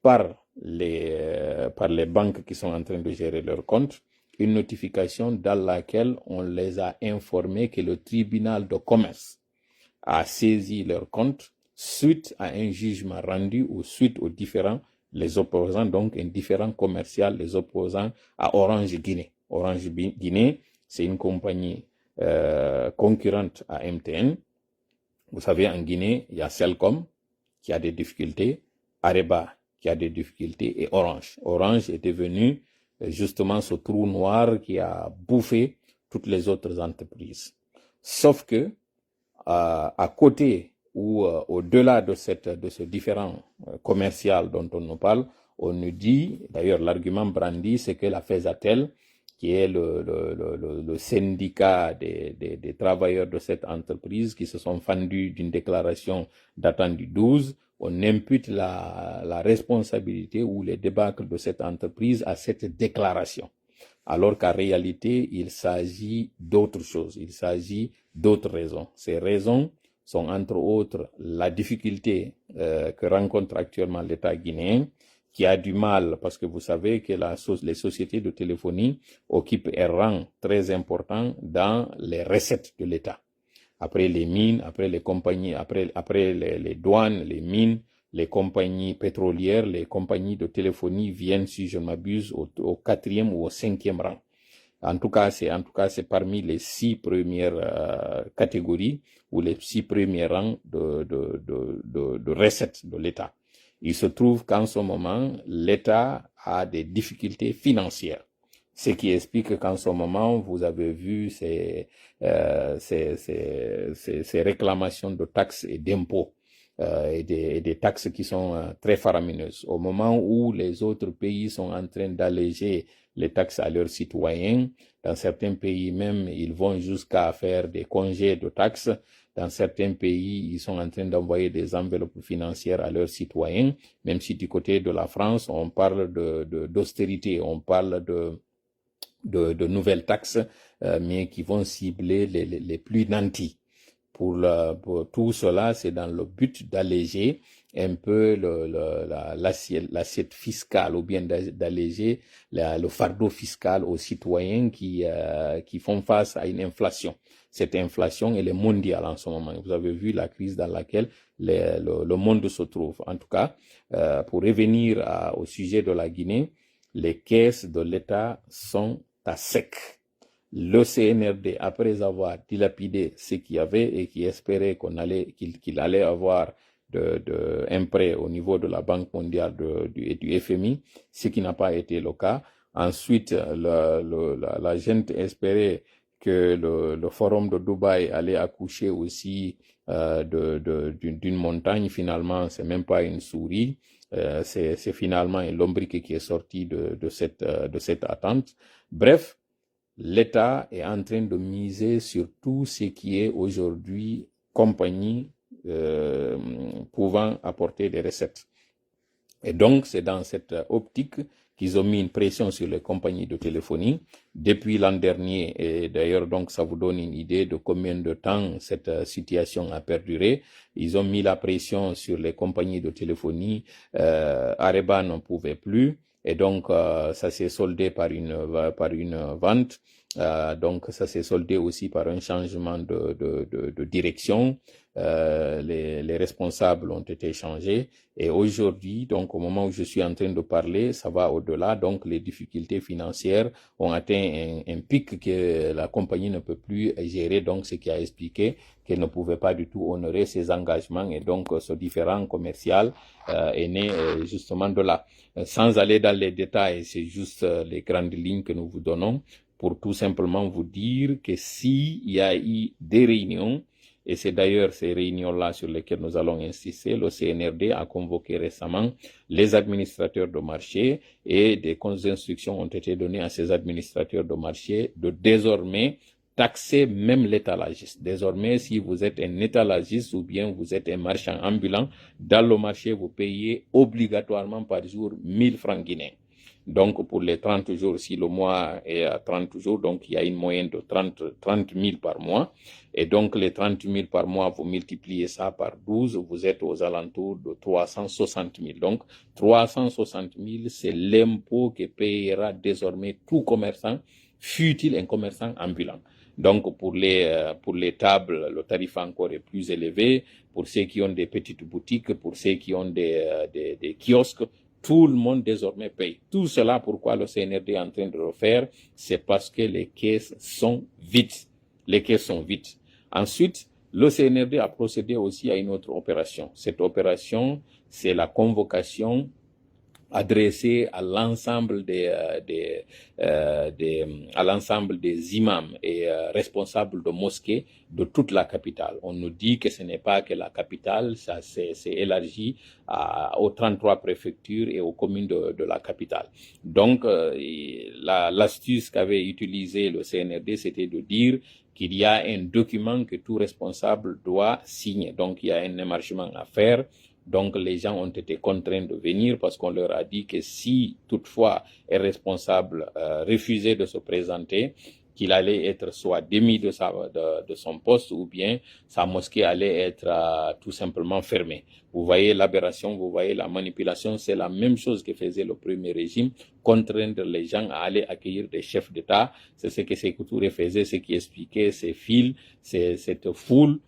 Speaker 1: par les banques qui sont en train de gérer leurs comptes, une notification dans laquelle on les a informés que le tribunal de commerce a saisi leurs comptes suite à un jugement rendu ou suite aux différents, les opposants, donc un différend commercial, les opposants à Orange Guinée. Orange Guinée, c'est une compagnie concurrente à MTN. Vous savez, en Guinée, il y a Celcom qui a des difficultés, Areba qui a des difficultés et Orange. Orange est devenu justement ce trou noir qui a bouffé toutes les autres entreprises. Sauf que à côté ou au-delà de ce différend commercial dont on nous parle, on nous dit, d'ailleurs l'argument brandi, c'est que la FESATEL, qui est le syndicat des travailleurs de cette entreprise qui se sont fendus d'une déclaration datant du 12, on impute la responsabilité ou les débâcles de cette entreprise à cette déclaration. Alors qu'en réalité, il s'agit d'autre chose, il s'agit d'autres raisons. Ces raisons sont entre autres la difficulté que rencontre actuellement l'État guinéen, qui a du mal, parce que vous savez que les sociétés de téléphonie occupent un rang très important dans les recettes de l'État. Après les mines, après les compagnies, après les douanes, les mines, les compagnies pétrolières, les compagnies de téléphonie viennent, si je ne m'abuse, au 4e ou au 5e rang. En tout cas, c'est parmi les 6 premières catégories ou les 6 premiers rangs de recettes de l'État. Il se trouve qu'en ce moment, l'État a des difficultés financières. Ce qui explique qu'en ce moment, vous avez vu ces réclamations de taxes et d'impôts et des taxes qui sont très faramineuses. Au moment où les autres pays sont en train d'alléger les taxes à leurs citoyens, dans certains pays même, ils vont jusqu'à faire des congés de taxes. Dans certains pays, ils sont en train d'envoyer des enveloppes financières à leurs citoyens, même si du côté de la France, on parle d'austérité, on parle de nouvelles taxes, mais qui vont cibler les plus nantis. Pour tout cela, c'est dans le but d'alléger un peu l'assiette fiscale, ou bien d'alléger le fardeau fiscal aux citoyens qui font face à une inflation. Cette inflation, elle est mondiale en ce moment. Vous avez vu la crise dans laquelle le monde se trouve. En tout cas, pour revenir au sujet de la Guinée, les caisses de l'État sont à sec. Le CNRD, après avoir dilapidé ce qu'il y avait et qui espérait qu'il allait avoir un prêt au niveau de la Banque mondiale et du FMI, ce qui n'a pas été le cas. Ensuite, la gente espérait que le forum de Dubaï allait accoucher aussi d'une montagne. Finalement, c'est même pas une souris. C'est finalement un lombric qui est sorti de cette attente. Bref, l'État est en train de miser sur tout ce qui est aujourd'hui compagnie pouvant apporter des recettes. Et donc, c'est dans cette optique qu'ils ont mis une pression sur les compagnies de téléphonie depuis l'an dernier. Et d'ailleurs, donc, ça vous donne une idée de combien de temps cette situation a perduré. Ils ont mis la pression sur les compagnies de téléphonie. Areba n'en pouvait plus. Et donc, ça s'est soldé par une vente. Donc ça s'est soldé aussi par un changement de direction. Les responsables ont été changés et aujourd'hui, donc au moment où je suis en train de parler, ça va au-delà. Donc les difficultés financières ont atteint un pic que la compagnie ne peut plus gérer, donc ce qui a expliqué qu'elle ne pouvait pas du tout honorer ses engagements et donc ce différend commercial est né justement de là. Sans aller dans les détails, c'est juste les grandes lignes que nous vous donnons pour tout simplement vous dire que s'il y a eu des réunions, et c'est d'ailleurs ces réunions-là sur lesquelles nous allons insister, le CNRD a convoqué récemment les administrateurs de marché et des instructions ont été données à ces administrateurs de marché de désormais taxer même l'étalagiste. Désormais, si vous êtes un étalagiste ou bien vous êtes un marchand ambulant, dans le marché, vous payez obligatoirement par jour 1000 francs guinéens. Donc, pour les 30 jours, si le mois est à 30 jours, donc il y a une moyenne de 30 000 par mois. Et donc, les 30 000 par mois, vous multipliez ça par 12, vous êtes aux alentours de 360 000. Donc, 360 000, c'est l'impôt que payera désormais tout commerçant, fût-il un commerçant ambulant. Donc, pour les tables, le tarif encore est plus élevé. Pour ceux qui ont des petites boutiques, pour ceux qui ont des kiosques, tout le monde désormais paye. Tout cela, pourquoi le CNRD est en train de le faire, c'est parce que les caisses sont vides. Les caisses sont vides. Ensuite, le CNRD a procédé aussi à une autre opération. Cette opération, c'est la convocation adressée à l'ensemble à l'ensemble des imams et responsables de mosquées de toute la capitale. On nous dit que ce n'est pas que la capitale, ça s'est élargi aux 33 préfectures et aux communes de la capitale. Donc, l'astuce qu'avait utilisé le CNRD, c'était de dire qu'il y a un document que tout responsable doit signer. Donc, il y a un émargement à faire. Donc, les gens ont été contraints de venir parce qu'on leur a dit que si, toutefois, un responsable refusait de se présenter, qu'il allait être soit démis de son poste ou bien sa mosquée allait être tout simplement fermée. Vous voyez l'aberration, vous voyez la manipulation, c'est la même chose que faisait le premier régime, contraindre les gens à aller accueillir des chefs d'État. C'est ce que Sékou Touré faisait, ce qui expliquait ces files, cette foule.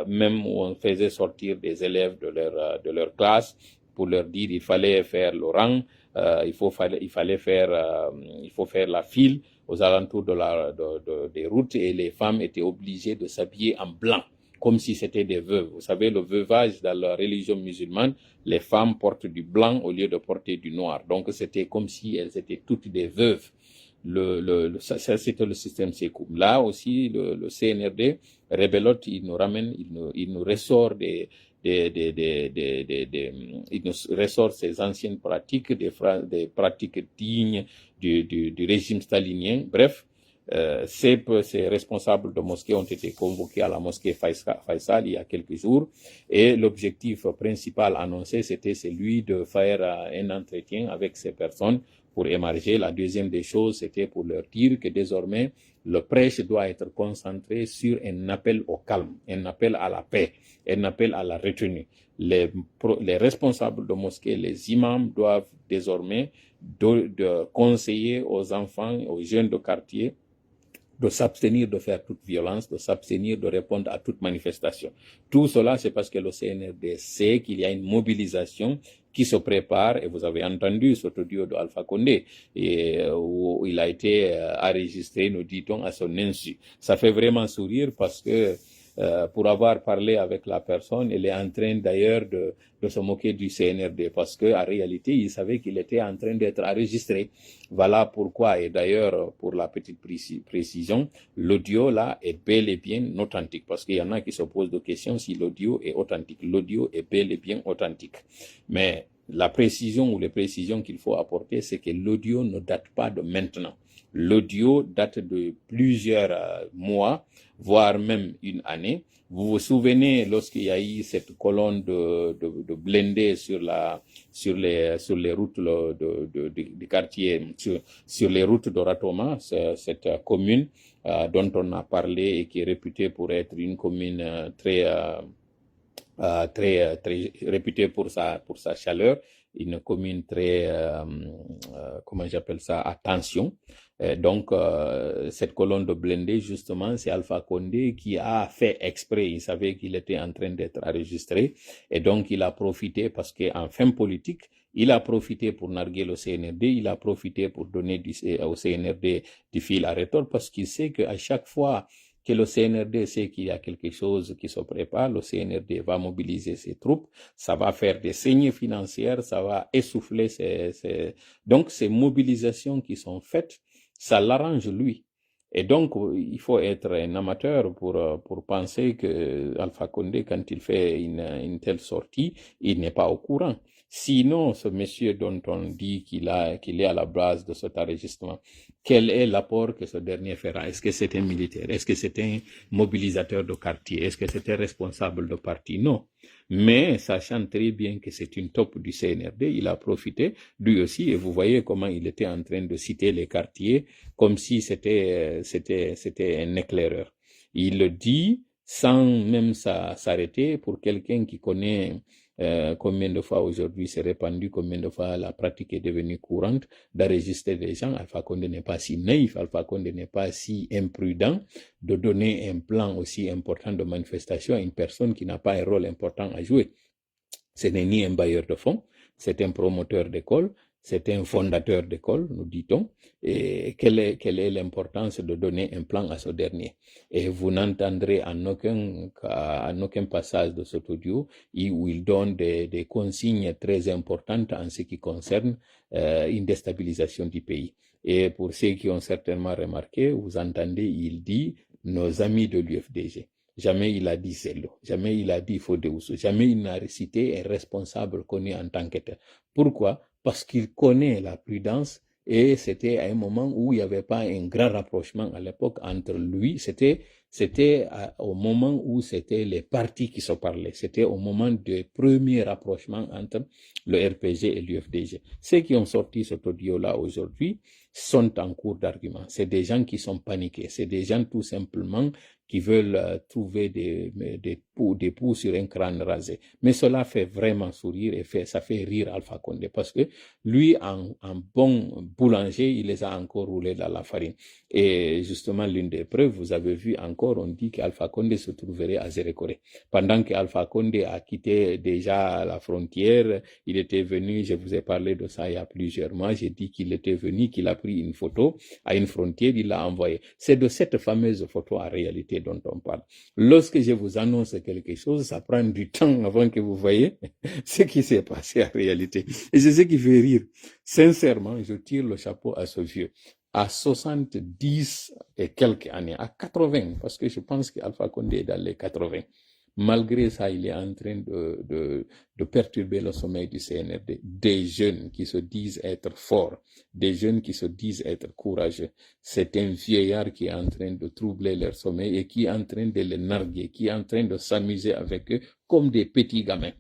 Speaker 1: Même où on faisait sortir des élèves de leur classe pour leur dire il fallait faire le rang, il faut faire la file aux alentours des routes et les femmes étaient obligées de s'habiller en blanc comme si c'était des veuves. Vous savez, le veuvage dans la religion musulmane, les femmes portent du blanc au lieu de porter du noir. Donc c'était comme si elles étaient toutes des veuves. Ça c'était le système Sékou. Là aussi, le CNRD, Rebelote, il nous ressort il nous ressort ces anciennes pratiques, des pratiques dignes du régime stalinien. Bref, ces responsables de mosquées ont été convoqués à la mosquée Faisal il y a quelques jours et l'objectif principal annoncé, c'était celui de faire un entretien avec ces personnes pour émarger. La deuxième des choses, c'était pour leur dire que désormais, le prêche doit être concentré sur un appel au calme, un appel à la paix, un appel à la retenue. Les responsables de mosquées, les imams doivent désormais de conseiller aux enfants, aux jeunes de quartier, de s'abstenir de faire toute violence, de s'abstenir de répondre à toute manifestation. Tout cela, c'est parce que le CNRD sait qu'il y a une mobilisation qui se prépare, et vous avez entendu cet audio de Alpha Condé, où il a été enregistré, nous dit-on, à son insu. Ça fait vraiment sourire parce que pour avoir parlé avec la personne, elle est en train d'ailleurs de se moquer du CNRD parce que en réalité, il savait qu'il était en train d'être enregistré. Voilà pourquoi, et d'ailleurs, pour la petite précision, l'audio là est bel et bien authentique parce qu'il y en a qui se posent des questions si l'audio est authentique. L'audio est bel et bien authentique. Mais la précision ou les précisions qu'il faut apporter, c'est que l'audio ne date pas de maintenant. L'audio date de plusieurs mois, voire même une année. Vous vous souvenez lorsqu'il y a eu cette colonne de blindés sur les routes du quartier, sur les routes de Ratoma, cette commune dont on a parlé et qui est réputée pour être une commune très très réputé pour sa chaleur, une commune très, comment j'appelle ça, à tension. Donc, cette colonne de blindés, justement, c'est Alpha Condé qui a fait exprès. Il savait qu'il était en train d'être enregistré. Et donc, il a profité parce qu'en fin politique, il a profité pour narguer le CNRD, il a profité pour donner au CNRD du fil à retordre parce qu'il sait qu'à chaque fois que le CNRD sait qu'il y a quelque chose qui se prépare, le CNRD va mobiliser ses troupes, ça va faire des saignées financières, ça va essouffler donc ces mobilisations qui sont faites, ça l'arrange lui. Et donc, il faut être un amateur pour penser que Alpha Condé, quand il fait une telle sortie, il n'est pas au courant. Sinon, ce monsieur dont on dit qu'il est à la base de cet enregistrement, quel est l'apport que ce dernier fera? Est-ce que c'est un militaire? Est-ce que c'est un mobilisateur de quartier? Est-ce que c'est un responsable de parti? Non. Mais sachant très bien que c'est une top du CNRD, il a profité, lui aussi, et vous voyez comment il était en train de citer les quartiers comme si c'était un éclaireur. Il le dit sans même s'arrêter. Pour quelqu'un qui connaît combien de fois aujourd'hui c'est répandu, combien de fois la pratique est devenue courante d'enregistrer des gens, Alpha Condé n'est pas si naïf, Alpha Condé n'est pas si imprudent de donner un plan aussi important de manifestation à une personne qui n'a pas un rôle important à jouer. Ce n'est ni un bailleur de fonds, c'est un promoteur d'école, c'est un fondateur d'école, nous dit-on. Et quelle est l'importance de donner un plan à ce dernier? Et vous n'entendrez en aucun passage de cet audio où il donne des consignes très importantes en ce qui concerne une déstabilisation du pays. Et pour ceux qui ont certainement remarqué, vous entendez, il dit nos amis de l'UFDG. Jamais il a dit Zello, jamais il a dit Fodéousso, jamais il n'a cité un responsable connu en tant que tel. Pourquoi? Parce qu'il connaît la prudence et c'était à un moment où il n'y avait pas un grand rapprochement à l'époque entre lui. C'était au moment où c'était les partis qui se parlaient. C'était au moment du premier rapprochement entre le RPG et l'UFDG. Ceux qui ont sorti cet audio-là aujourd'hui sont en cours d'argument. C'est des gens qui sont paniqués. C'est des gens tout simplement qui veulent trouver des poux sur un crâne rasé. Mais cela fait vraiment sourire et ça fait rire Alpha Condé parce que lui, en bon boulanger, il les a encore roulés dans la farine. Et justement, l'une des preuves, vous avez vu encore, on dit qu'Alpha Condé se trouverait à Zérékoré. Pendant qu'Alpha Condé a quitté déjà la frontière, il était venu, je vous ai parlé de ça il y a plusieurs mois, j'ai dit qu'il était venu, qu'il a pris une photo à une frontière, il l'a envoyée. C'est de cette fameuse photo en réalité dont on parle. Lorsque je vous annonce quelque chose, ça prend du temps avant que vous voyez ce qui s'est passé en réalité. Et c'est ce qui fait rire. Sincèrement, je tire le chapeau à ce vieux. À 70 et quelques années, à 80, parce que je pense qu'Alpha Condé est dans les 80. Malgré ça, il est en train de perturber le sommeil du CNRD. Des jeunes qui se disent être forts, des jeunes qui se disent être courageux. C'est un vieillard qui est en train de troubler leur sommeil et qui est en train de les narguer, qui est en train de s'amuser avec eux comme des petits gamins.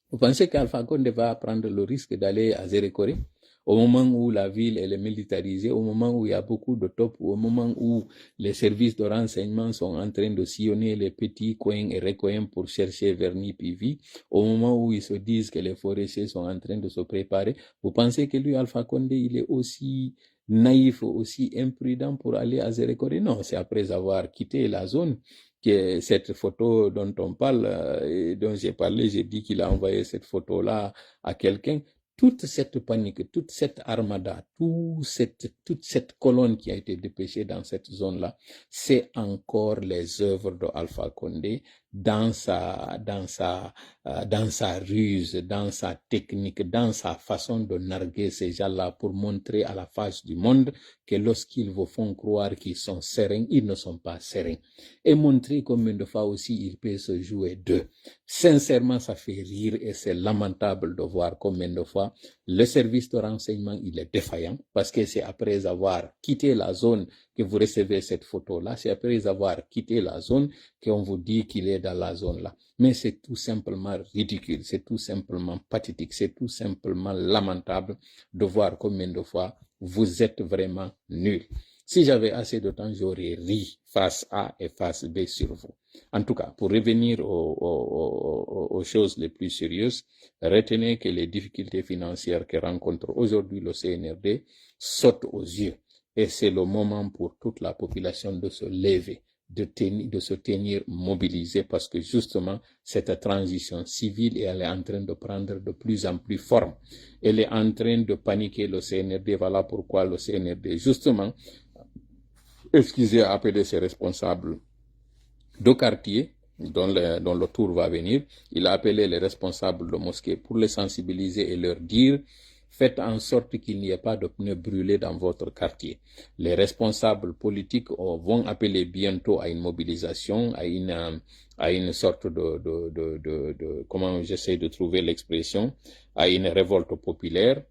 Speaker 1: Vous pensez qu'Alpha Condé va prendre le risque d'aller à Zérékoré? Au moment où la ville elle est militarisée, au moment où il y a beaucoup de top, au moment où les services de renseignement sont en train de sillonner les petits coins et recoins pour chercher Vernis Pivi, au moment où ils se disent que les forestiers sont en train de se préparer, vous pensez que lui, Alpha Condé, il est aussi naïf, aussi imprudent pour aller à Zérékoré? Non, c'est après avoir quitté la zone que cette photo dont on parle, et dont j'ai parlé, j'ai dit qu'il a envoyé cette photo-là à quelqu'un. Toute cette panique, toute cette armada, toute cette colonne qui a été dépêchée dans cette zone-là, c'est encore les œuvres de Alpha Condé dans sa ruse, dans sa technique, dans sa façon de narguer ces gens-là pour montrer à la face du monde que lorsqu'ils vous font croire qu'ils sont sereins, ils ne sont pas sereins. Et montrer combien de fois aussi ils peuvent se jouer d'eux. Sincèrement, ça fait rire et c'est lamentable de voir combien de fois le service de renseignement, il est défaillant parce que c'est après avoir quitté la zone que vous recevez cette photo-là, c'est après avoir quitté la zone qu'on vous dit qu'il est dans la zone-là. Mais c'est tout simplement ridicule, c'est tout simplement pathétique, c'est tout simplement lamentable de voir combien de fois vous êtes vraiment nuls. Si j'avais assez de temps, j'aurais ri face A et face B sur vous. En tout cas, pour revenir aux choses les plus sérieuses, retenez que les difficultés financières que rencontre aujourd'hui le CNRD sautent aux yeux. Et c'est le moment pour toute la population de se lever, de se tenir mobilisée, parce que justement, cette transition civile, elle est en train de prendre de plus en plus forme. Elle est en train de paniquer le CNRD. Voilà pourquoi le CNRD, justement, a appelé ses responsables de quartier, dont le tour va venir. Il a appelé les responsables de mosquées pour les sensibiliser et leur dire: faites en sorte qu'il n'y ait pas de pneus brûlés dans votre quartier. Les responsables politiques vont appeler bientôt à une mobilisation, à une sorte comment j'essaie de trouver l'expression, à une révolte populaire.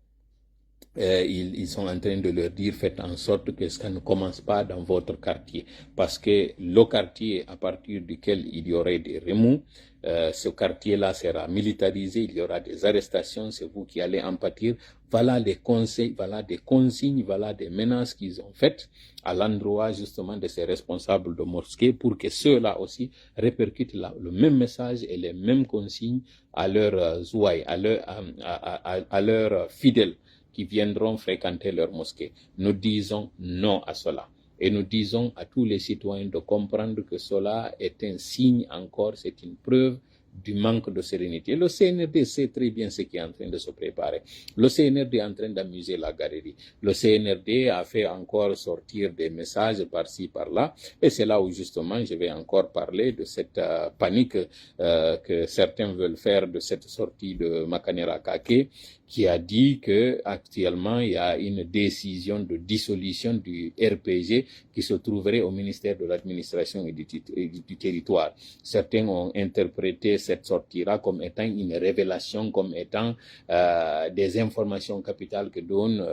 Speaker 1: Ils sont en train de leur dire: faites en sorte que ça ne commence pas dans votre quartier, parce que le quartier à partir duquel il y aurait des remous, ce quartier-là sera militarisé, il y aura des arrestations, c'est vous qui allez en pâtir. Voilà les conseils, voilà des consignes, voilà des menaces qu'ils ont faites à l'endroit justement de ces responsables de mosquées, pour que ceux-là aussi répercutent le même message et les mêmes consignes à leurs ouailles, à leurs fidèles qui viendront fréquenter leur mosquée. Nous disons non à cela. Et nous disons à tous les citoyens de comprendre que cela est un signe encore, c'est une preuve du manque de sérénité. Le CNRD sait très bien ce qui est en train de se préparer. Le CNRD est en train d'amuser la galerie. Le CNRD a fait encore sortir des messages par-ci, par-là. Et c'est là où justement je vais encore parler de cette panique que certains veulent faire de cette sortie de Makanera Kake, qui a dit que actuellement il y a une décision de dissolution du RPG qui se trouverait au ministère de l'administration et du territoire. Certains ont interprété cette sortie-là comme étant une révélation, comme étant des informations capitales que donne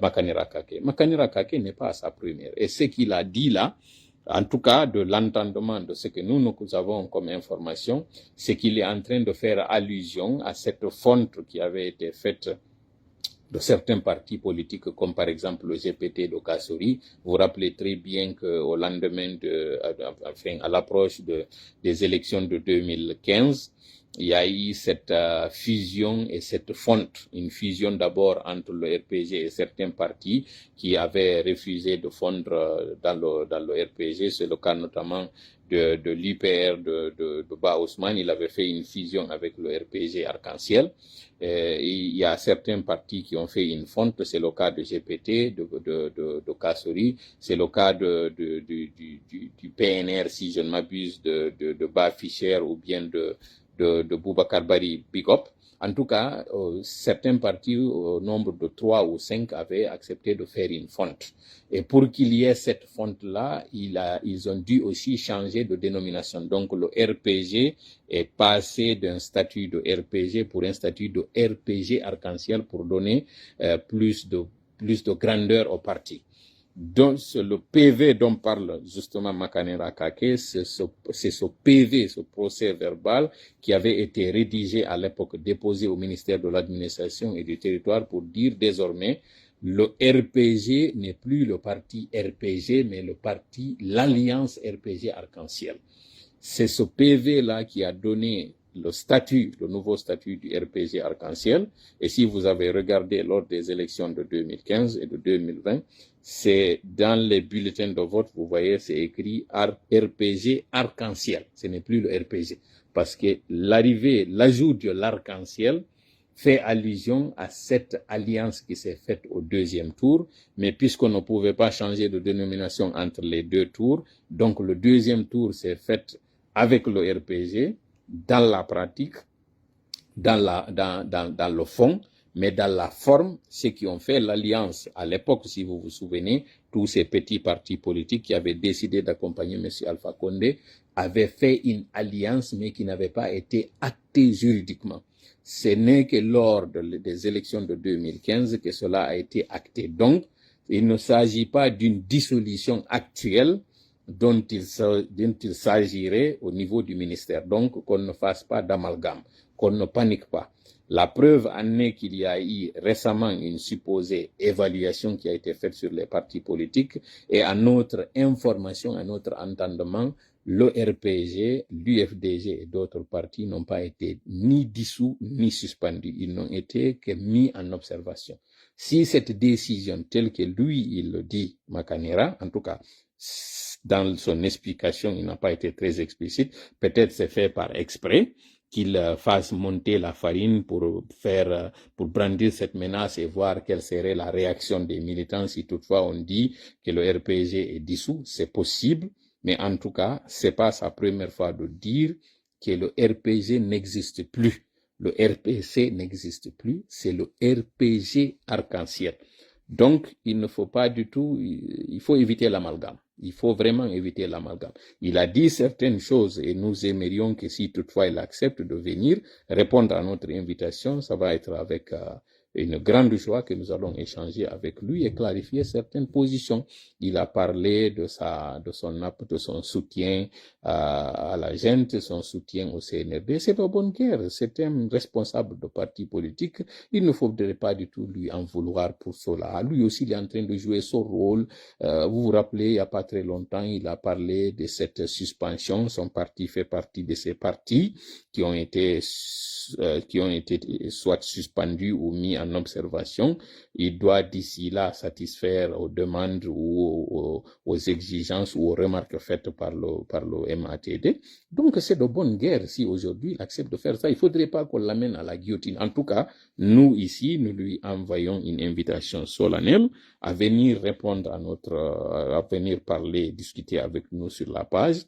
Speaker 1: Makanera Kake. Makanera Kake n'est pas à sa première. Et ce qu'il a dit là, en tout cas de l'entendement de ce que nous avons comme information, c'est qu'il est en train de faire allusion à cette fonte qui avait été faite de certains partis politiques, comme par exemple le GPT de Kassori. Vous vous rappelez très bien qu'au lendemain à l'approche des élections de 2015, il y a eu cette fusion et cette fonte, une fusion d'abord entre le RPG et certains partis qui avaient refusé de fondre dans le RPG. C'est le cas notamment de l'UPR de Ba Ousmane. Il avait fait une fusion avec le RPG Arc-en-Ciel. Il y a certains partis qui ont fait une fonte. C'est le cas de GPT, de Kassori. C'est le cas du PNR, si je ne m'abuse, de Ba Fischer ou bien de Boubacar Bari Bigop. En tout cas, certains partis, au nombre de 3 ou 5, avaient accepté de faire une fonte. Et pour qu'il y ait cette fonte-là, ils ont dû aussi changer de dénomination. Donc, le RPG est passé d'un statut de RPG pour un statut de RPG Arc-en-Ciel pour donner plus de grandeur au parti. Donc, le PV dont parle justement Makanera Kake, c'est ce PV, ce procès verbal qui avait été rédigé à l'époque, déposé au ministère de l'Administration et du Territoire pour dire désormais le RPG n'est plus le parti RPG, mais l'Alliance RPG Arc-en-Ciel. C'est ce PV-là qui a donné le nouveau statut du RPG Arc-en-Ciel. Et si vous avez regardé lors des élections de 2015 et de 2020, c'est dans les bulletins de vote, vous voyez, c'est écrit RPG Arc-en-Ciel. Ce n'est plus le RPG. Parce que l'ajout de l'arc-en-ciel fait allusion à cette alliance qui s'est faite au deuxième tour. Mais puisqu'on ne pouvait pas changer de dénomination entre les deux tours, donc le deuxième tour s'est fait avec le RPG, dans la pratique, dans le fond, mais dans la forme, ceux qui ont fait l'alliance à l'époque, si vous vous souvenez, tous ces petits partis politiques qui avaient décidé d'accompagner M. Alpha Condé avaient fait une alliance, mais qui n'avait pas été actée juridiquement. Ce n'est que lors des élections de 2015 que cela a été acté. Donc, il ne s'agit pas d'une dissolution actuelle, dont il s'agirait au niveau du ministère. Donc, qu'on ne fasse pas d'amalgame, qu'on ne panique pas. La preuve en est qu'il y a eu récemment une supposée évaluation qui a été faite sur les partis politiques et à notre information, à notre entendement, le RPG, l'UFDG et d'autres partis n'ont pas été ni dissous ni suspendus. Ils n'ont été que mis en observation. Si cette décision, telle que lui, il le dit, Makanera, en tout cas, dans son explication, il n'a pas été très explicite, peut-être c'est fait par exprès, qu'il fasse monter la farine pour brandir cette menace et voir quelle serait la réaction des militants si toutefois on dit que le RPG est dissous. C'est possible, mais en tout cas, c'est pas sa première fois de dire que le RPG n'existe plus. Le RPC n'existe plus, c'est le RPG arc-en-ciel. Donc, il ne faut pas du tout, il faut éviter l'amalgame. Il faut vraiment éviter l'amalgame. Il a dit certaines choses et nous aimerions que si toutefois il accepte de venir répondre à notre invitation, ça va être avec une grande joie que nous allons échanger avec lui et clarifier certaines positions. Il a parlé de son soutien à la gente, son soutien au CNRD. C'est pas bonne guerre. C'est un responsable de parti politique. Il ne faudrait pas du tout lui en vouloir pour cela. Lui aussi, il est en train de jouer son rôle. Vous vous rappelez, il n'y a pas très longtemps, il a parlé de cette suspension. Son parti fait partie de ces partis qui ont été soit suspendus ou mis en observation. Il doit d'ici là satisfaire aux demandes ou aux exigences ou aux remarques faites par le MATD. Donc c'est de bonne guerre si aujourd'hui il accepte de faire ça. Il ne faudrait pas qu'on l'amène à la guillotine. En tout cas, nous ici, nous lui envoyons une invitation solennelle à venir répondre à venir parler, discuter avec nous sur la page.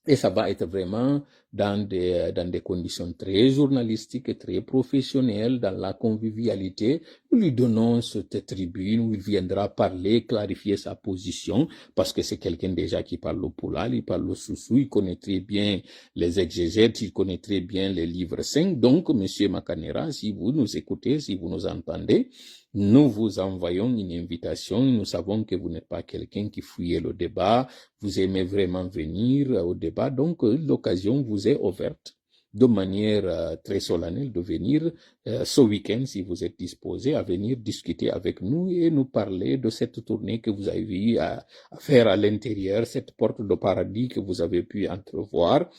Speaker 1: Et ça va être vraiment dans des conditions très journalistiques, très professionnelles, dans la convivialité. Nous lui donnons cette tribune où il viendra parler, clarifier sa position, parce que c'est quelqu'un déjà qui parle le poulal, il parle le soussou, il connaît très bien les exégètes, il connaît très bien les livres saints. Donc, Monsieur Makanera, si vous nous écoutez, si vous nous entendez, nous vous envoyons une invitation. Nous savons que vous n'êtes pas quelqu'un qui fouille le débat. Vous aimez vraiment venir au débat. Donc, l'occasion vous est offerte de manière très solennelle de venir ce week-end, si vous êtes disposé à venir discuter avec nous et nous parler de cette tournée que vous avez eu à faire à l'intérieur, cette porte de paradis que vous avez pu entrevoir.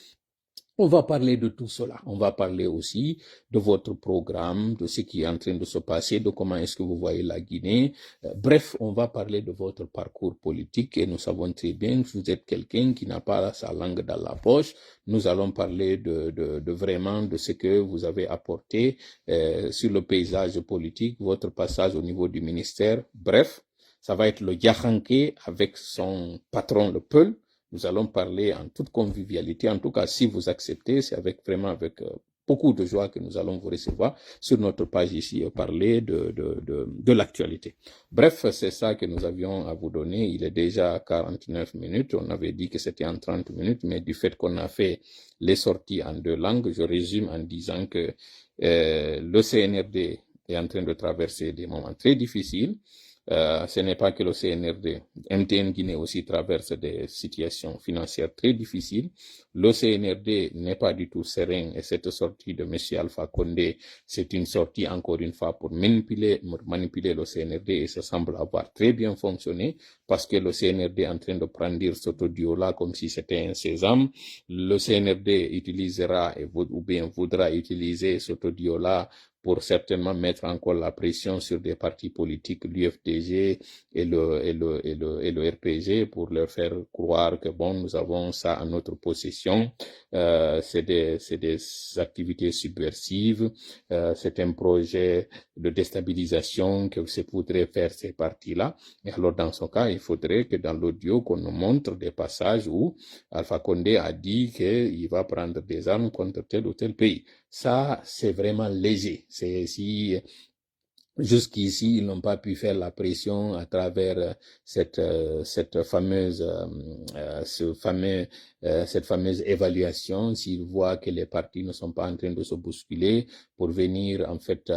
Speaker 1: On va parler de tout cela. On va parler aussi de votre programme, de ce qui est en train de se passer, de comment est-ce que vous voyez la Guinée. Bref, on va parler de votre parcours politique et nous savons très bien que vous êtes quelqu'un qui n'a pas sa langue dans la poche. Nous allons parler de vraiment de ce que vous avez apporté sur le paysage politique, votre passage au niveau du ministère. Bref, ça va être le Yahanké avec son patron, le Peul. Nous allons parler en toute convivialité. En tout cas, si vous acceptez, c'est avec beaucoup de joie que nous allons vous recevoir sur notre page ici et parler de l'actualité. Bref, c'est ça que nous avions à vous donner. Il est déjà 49 minutes. On avait dit que c'était en 30 minutes, mais du fait qu'on a fait les sorties en 2 langues, je résume en disant que le CNRD est en train de traverser des moments très difficiles. Ce n'est pas que le CNRD, MTN Guinée aussi traverse des situations financières très difficiles. Le CNRD n'est pas du tout serein et cette sortie de M. Alpha Condé, c'est une sortie encore une fois pour manipuler le CNRD et ça semble avoir très bien fonctionné parce que le CNRD est en train de prendre cet audio-là comme si c'était un sésame. Le CNRD utilisera ou bien voudra utiliser cet audio-là pour certainement mettre encore la pression sur des partis politiques, l'UFDG et le RPG, pour leur faire croire que bon, nous avons ça en notre possession. C'est des activités subversives. C'est un projet de déstabilisation que se voudrait faire ces partis-là. Et alors, dans ce cas, il faudrait que dans l'audio, qu'on nous montre des passages où Alpha Condé a dit qu'il va prendre des armes contre tel ou tel pays. Ça, c'est vraiment léger. C'est si jusqu'ici, ils n'ont pas pu faire la pression à travers ce fameux
Speaker 2: cette fameuse évaluation, s'il voit que les partis ne sont pas en train de se bousculer, pour venir en fait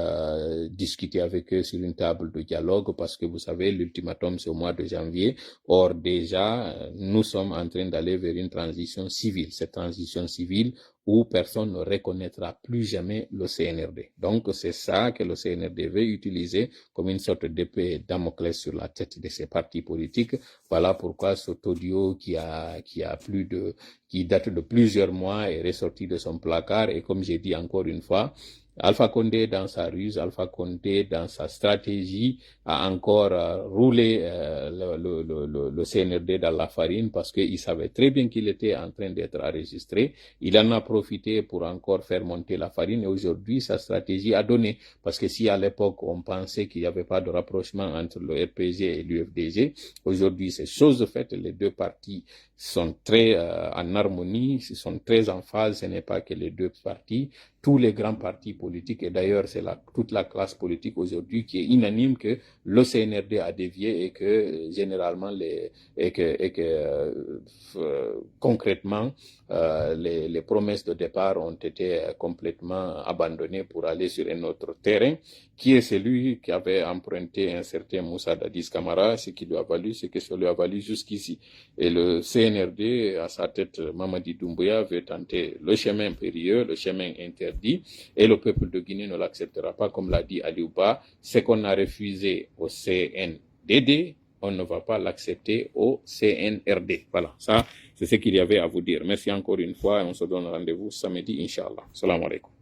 Speaker 2: discuter avec eux sur une table de dialogue, parce que vous savez, l'ultimatum c'est au mois de janvier. Or déjà, nous sommes en train d'aller vers une transition civile. Cette transition civile où personne ne reconnaîtra plus jamais le CNRD. Donc c'est ça que le CNRD veut utiliser comme une sorte d'épée Damoclès sur la tête de ces partis politiques. Voilà pourquoi cet audio qui date de plusieurs mois est ressorti de son placard. Et comme j'ai dit encore une fois, Alpha Condé dans sa ruse, Alpha Condé dans sa stratégie a encore roulé le CNRD dans la farine, parce qu'il savait très bien qu'il était en train d'être enregistré. Il en a profité pour encore faire monter la farine, et aujourd'hui sa stratégie a donné, parce que si à l'époque on pensait qu'il n'y avait pas de rapprochement entre le RPG et l'UFDG, aujourd'hui c'est chose faite. Les deux partis sont très en harmonie, sont très en phase. Ce n'est pas que les deux partis, tous les grands partis politiques, et d'ailleurs c'est toute la classe politique aujourd'hui qui est unanime que le CNRD a dévié, et que généralement concrètement les promesses de départ ont été complètement abandonnées pour aller sur un autre terrain, qui est celui qui avait emprunté un certain Moussa Dadis Camara, ce que ça lui a valu jusqu'ici. Et le CNRD, à sa tête, Mamadi Doumbouya, veut tenter le chemin périlleux, le chemin interdit, et le peuple de Guinée ne l'acceptera pas, comme l'a dit Aliouba. Ce qu'on a refusé au CNDD, on ne va pas l'accepter au CNRD. Voilà, ça, c'est ce qu'il y avait à vous dire. Merci encore une fois, et on se donne rendez-vous samedi, Inch'Allah. Salam alaikum.